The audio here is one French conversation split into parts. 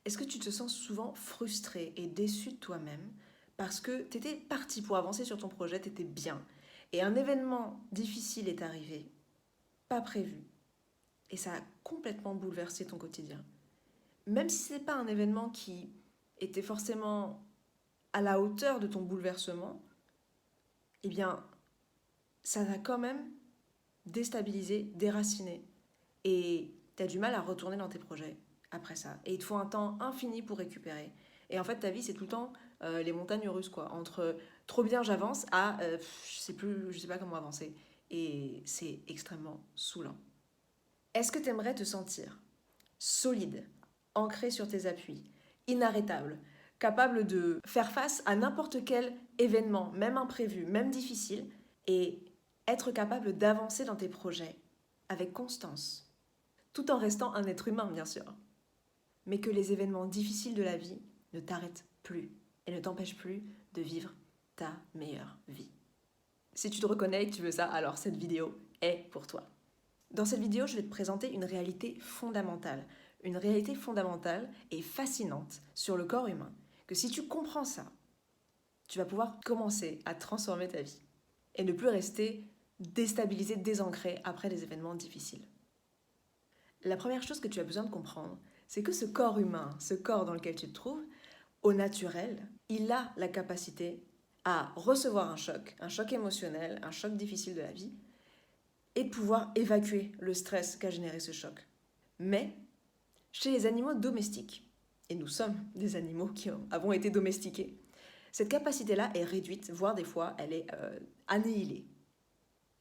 Est-ce que tu te sens souvent frustré et déçu de toi-même parce que tu étais parti pour avancer sur ton projet, tu étais bien, et un événement difficile est arrivé, pas prévu, et ça a complètement bouleversé ton quotidien. Même si ce n'est pas un événement qui était forcément à la hauteur de ton bouleversement, eh bien, ça t'a quand même déstabilisé, déraciné, et tu as du mal à retourner dans tes projets après ça. Et il te faut un temps infini pour récupérer. Et en fait, ta vie, c'est tout le temps les montagnes russes, quoi. Entre trop bien, j'avance, à je sais pas comment avancer. Et c'est extrêmement saoulant. Est-ce que tu aimerais te sentir solide, ancré sur tes appuis, inarrêtable, capable de faire face à n'importe quel événement, même imprévu, même difficile, et être capable d'avancer dans tes projets avec constance, tout en restant un être humain, bien sûr, mais que les événements difficiles de la vie ne t'arrêtent plus et ne t'empêchent plus de vivre ta meilleure vie. Si tu te reconnais et que tu veux ça, alors cette vidéo est pour toi. Dans cette vidéo, je vais te présenter une réalité fondamentale et fascinante sur le corps humain, que si tu comprends ça, tu vas pouvoir commencer à transformer ta vie et ne plus rester déstabilisé, désancré après des événements difficiles. La première chose que tu as besoin de comprendre, c'est que ce corps humain, ce corps dans lequel tu te trouves, au naturel, il a la capacité à recevoir un choc émotionnel, un choc difficile de la vie, et de pouvoir évacuer le stress qu'a généré ce choc. Mais chez les animaux domestiques, et nous sommes des animaux qui avons été domestiqués, cette capacité-là est réduite, voire des fois elle est annihilée.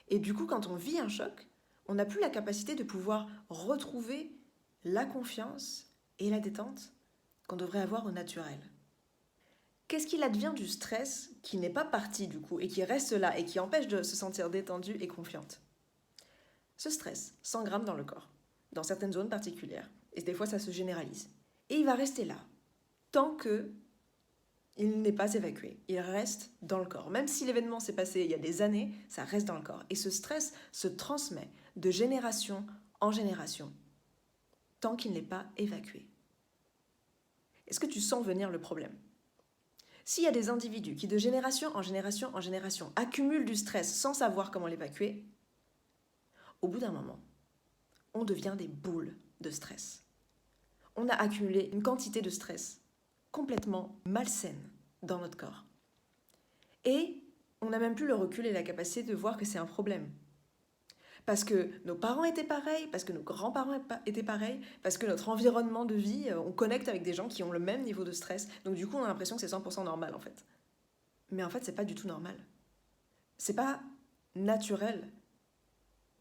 Et du coup, quand on vit un choc, on n'a plus la capacité de pouvoir retrouver la confiance et la détente qu'on devrait avoir au naturel. Qu'est-ce qu'il advient du stress qui n'est pas parti du coup et qui reste là et qui empêche de se sentir détendue et confiante? Ce stress s'engramme dans le corps, dans certaines zones particulières, et des fois ça se généralise. Et il va rester là, tant que il n'est pas évacué. Il reste dans le corps. Même si l'événement s'est passé il y a des années, ça reste dans le corps. Et ce stress se transmet de génération en génération, tant qu'il n'est pas évacué. Est-ce que tu sens venir le problème? S'il y a des individus qui, de génération en génération en génération, accumulent du stress sans savoir comment l'évacuer, au bout d'un moment, on devient des boules de stress. On a accumulé une quantité de stress complètement malsaine dans notre corps. Et on n'a même plus le recul et la capacité de voir que c'est un problème. Parce que nos parents étaient pareils, parce que nos grands-parents étaient pareils, parce que notre environnement de vie, on connecte avec des gens qui ont le même niveau de stress. Donc du coup, on a l'impression que c'est 100% normal en fait. Mais en fait, c'est pas du tout normal. C'est pas naturel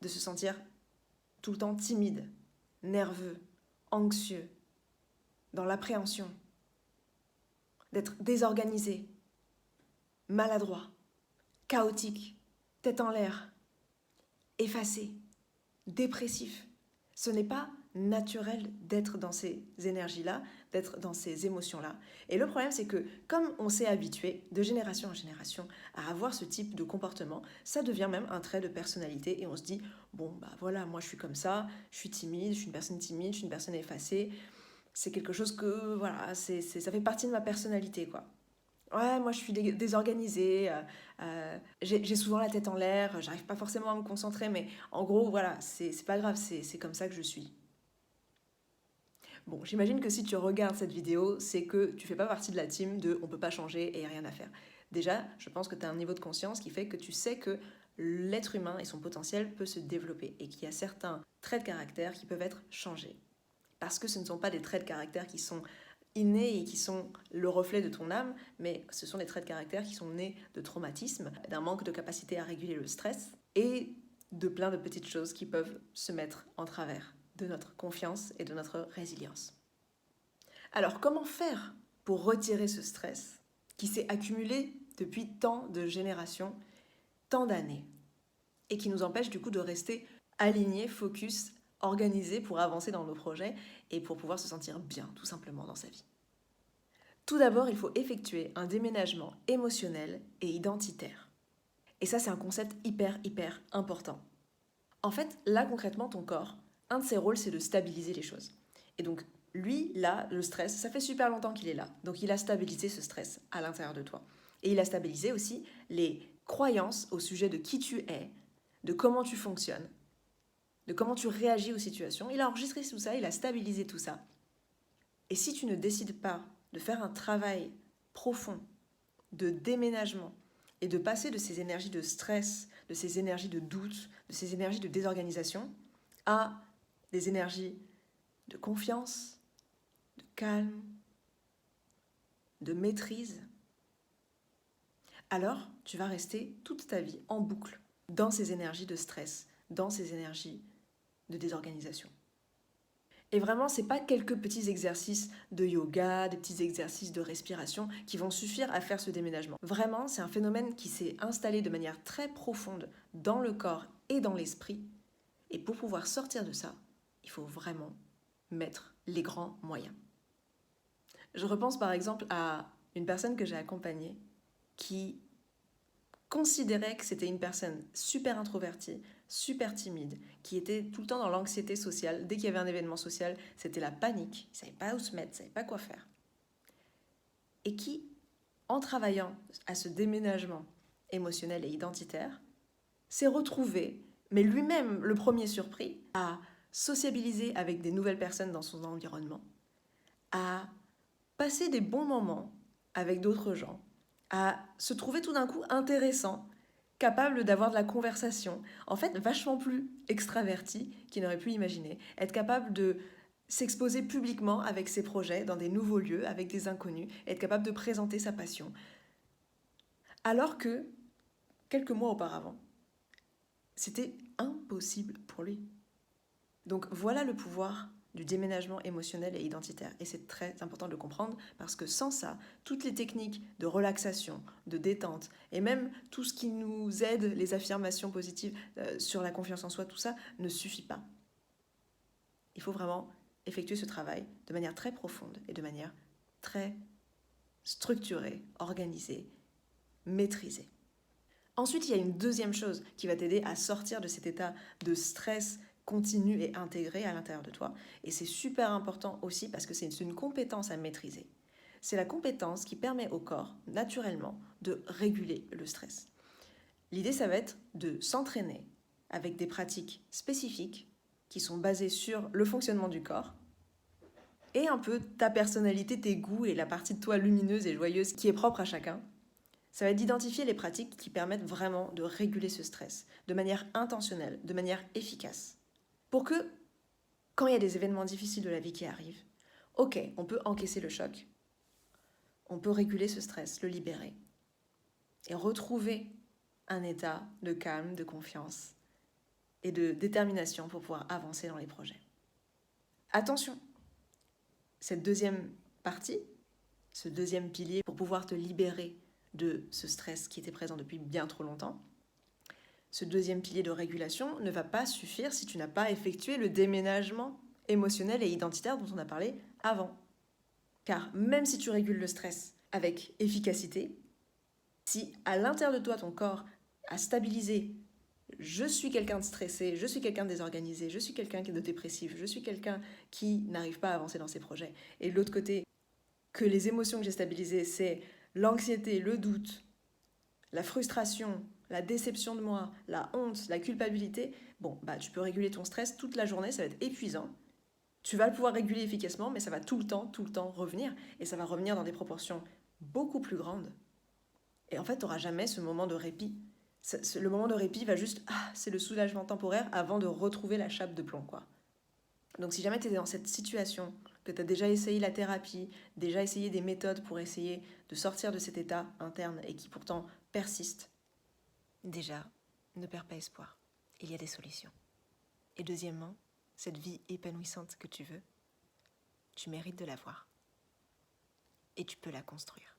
de se sentir tout le temps timide, nerveux, anxieux, dans l'appréhension, d'être désorganisé, maladroit, chaotique, tête en l'air, effacé, dépressif. Ce n'est pas naturel d'être dans ces énergies-là, d'être dans ces émotions-là. Et le problème, c'est que comme on s'est habitué de génération en génération à avoir ce type de comportement, ça devient même un trait de personnalité et on se dit, bon, bah voilà, moi je suis comme ça, je suis timide, je suis une personne timide, je suis une personne effacée. C'est quelque chose que, voilà, ça fait partie de ma personnalité, quoi. Ouais, moi je suis désorganisée, j'ai souvent la tête en l'air, j'arrive pas forcément à me concentrer, mais en gros, voilà, c'est pas grave, c'est comme ça que je suis. Bon, j'imagine que si tu regardes cette vidéo, c'est que tu fais pas partie de la team de on peut pas changer et y a rien à faire. Déjà, je pense que tu as un niveau de conscience qui fait que tu sais que l'être humain et son potentiel peut se développer et qu'il y a certains traits de caractère qui peuvent être changés. Parce que ce ne sont pas des traits de caractère qui sont innés et qui sont le reflet de ton âme, mais ce sont des traits de caractère qui sont nés de traumatismes, d'un manque de capacité à réguler le stress et de plein de petites choses qui peuvent se mettre en travers de notre confiance et de notre résilience. Alors, comment faire pour retirer ce stress qui s'est accumulé depuis tant de générations, tant d'années, et qui nous empêche du coup de rester alignés, focus, organisés pour avancer dans nos projets et pour pouvoir se sentir bien, tout simplement, dans sa vie? Tout d'abord, il faut effectuer un déménagement émotionnel et identitaire. Et ça, c'est un concept hyper important. En fait, là, concrètement, ton corps, un de ses rôles, c'est de stabiliser les choses. Et donc, Lui, là, le stress, ça fait super longtemps qu'il est là. Donc il a stabilisé ce stress à l'intérieur de toi. Et il a stabilisé aussi les croyances au sujet de qui tu es, de comment tu fonctionnes, de comment tu réagis aux situations. Il a enregistré tout ça, il a stabilisé tout ça. Et si tu ne décides pas de faire un travail profond de déménagement et de passer de ces énergies de stress, de ces énergies de doute, de ces énergies de désorganisation à des énergies de confiance, de calme, de maîtrise, alors tu vas rester toute ta vie en boucle dans ces énergies de stress, dans ces énergies de désorganisation. Et vraiment, ce n'est pas quelques petits exercices de yoga, des petits exercices de respiration qui vont suffire à faire ce déménagement. Vraiment, c'est un phénomène qui s'est installé de manière très profonde dans le corps et dans l'esprit. Et pour pouvoir sortir de ça, il faut vraiment mettre les grands moyens. Je repense par exemple à une personne que j'ai accompagnée qui considérait que c'était une personne super introvertie, super timide, qui était tout le temps dans l'anxiété sociale. Dès qu'il y avait un événement social, c'était la panique. Il ne savait pas où se mettre, il ne savait pas quoi faire. Et qui, en travaillant à ce déménagement émotionnel et identitaire, s'est retrouvé, mais lui-même le premier surpris, à sociabiliser avec des nouvelles personnes dans son environnement, à passer des bons moments avec d'autres gens, à se trouver tout d'un coup intéressant, capable d'avoir de la conversation, en fait vachement plus extraverti qu'il n'aurait pu imaginer, être capable de s'exposer publiquement avec ses projets dans des nouveaux lieux, avec des inconnus, être capable de présenter sa passion. Alors que, quelques mois auparavant, c'était impossible pour lui. Donc voilà le pouvoir du déménagement émotionnel et identitaire. Et c'est très important de le comprendre parce que sans ça, toutes les techniques de relaxation, de détente et même tout ce qui nous aide, les affirmations positives sur la confiance en soi, tout ça ne suffit pas. Il faut vraiment effectuer ce travail de manière très profonde et de manière très structurée, organisée, maîtrisée. Ensuite, il y a une deuxième chose qui va t'aider à sortir de cet état de stress continu et intégré à l'intérieur de toi. Et c'est super important aussi parce que c'est une compétence à maîtriser. C'est la compétence qui permet au corps, naturellement, de réguler le stress. L'idée, ça va être de s'entraîner avec des pratiques spécifiques qui sont basées sur le fonctionnement du corps et un peu ta personnalité, tes goûts et la partie de toi lumineuse et joyeuse qui est propre à chacun. Ça va être d'identifier les pratiques qui permettent vraiment de réguler ce stress de manière intentionnelle, de manière efficace. Pour que, quand il y a des événements difficiles de la vie qui arrivent, ok, on peut encaisser le choc, on peut réguler ce stress, le libérer, et retrouver un état de calme, de confiance et de détermination pour pouvoir avancer dans les projets. Attention, cette deuxième partie, ce deuxième pilier pour pouvoir te libérer de ce stress qui était présent depuis bien trop longtemps, ce deuxième pilier de régulation ne va pas suffire si tu n'as pas effectué le déménagement émotionnel et identitaire dont on a parlé avant. Car même si tu régules le stress avec efficacité, si à l'intérieur de toi ton corps a stabilisé je suis quelqu'un de stressé, je suis quelqu'un de désorganisé, je suis quelqu'un de dépressif, je suis quelqu'un qui n'arrive pas à avancer dans ses projets, et de l'autre côté, que les émotions que j'ai stabilisées, c'est l'anxiété, le doute, la frustration, la déception de moi, la honte, la culpabilité, bon, bah tu peux réguler ton stress toute la journée, ça va être épuisant. Tu vas le pouvoir réguler efficacement, mais ça va tout le temps revenir. Et ça va revenir dans des proportions beaucoup plus grandes. Et en fait, tu n'auras jamais ce moment de répit. Le moment de répit va juste, c'est le soulagement temporaire avant de retrouver la chape de plomb, quoi. Donc si jamais tu es dans cette situation, que tu as déjà essayé la thérapie, déjà essayé des méthodes pour essayer de sortir de cet état interne et qui pourtant persiste, déjà, ne perds pas espoir. Il y a des solutions. Et deuxièmement, cette vie épanouissante que tu veux, tu mérites de l'avoir. Et tu peux la construire.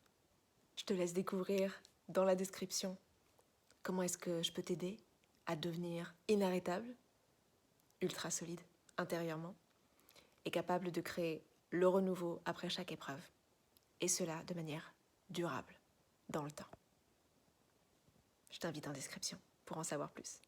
Je te laisse découvrir dans la description comment est-ce que je peux t'aider à devenir inarrêtable, ultra solide intérieurement et capable de créer le renouveau après chaque épreuve. Et cela de manière durable, dans le temps. Je t'invite en description pour en savoir plus.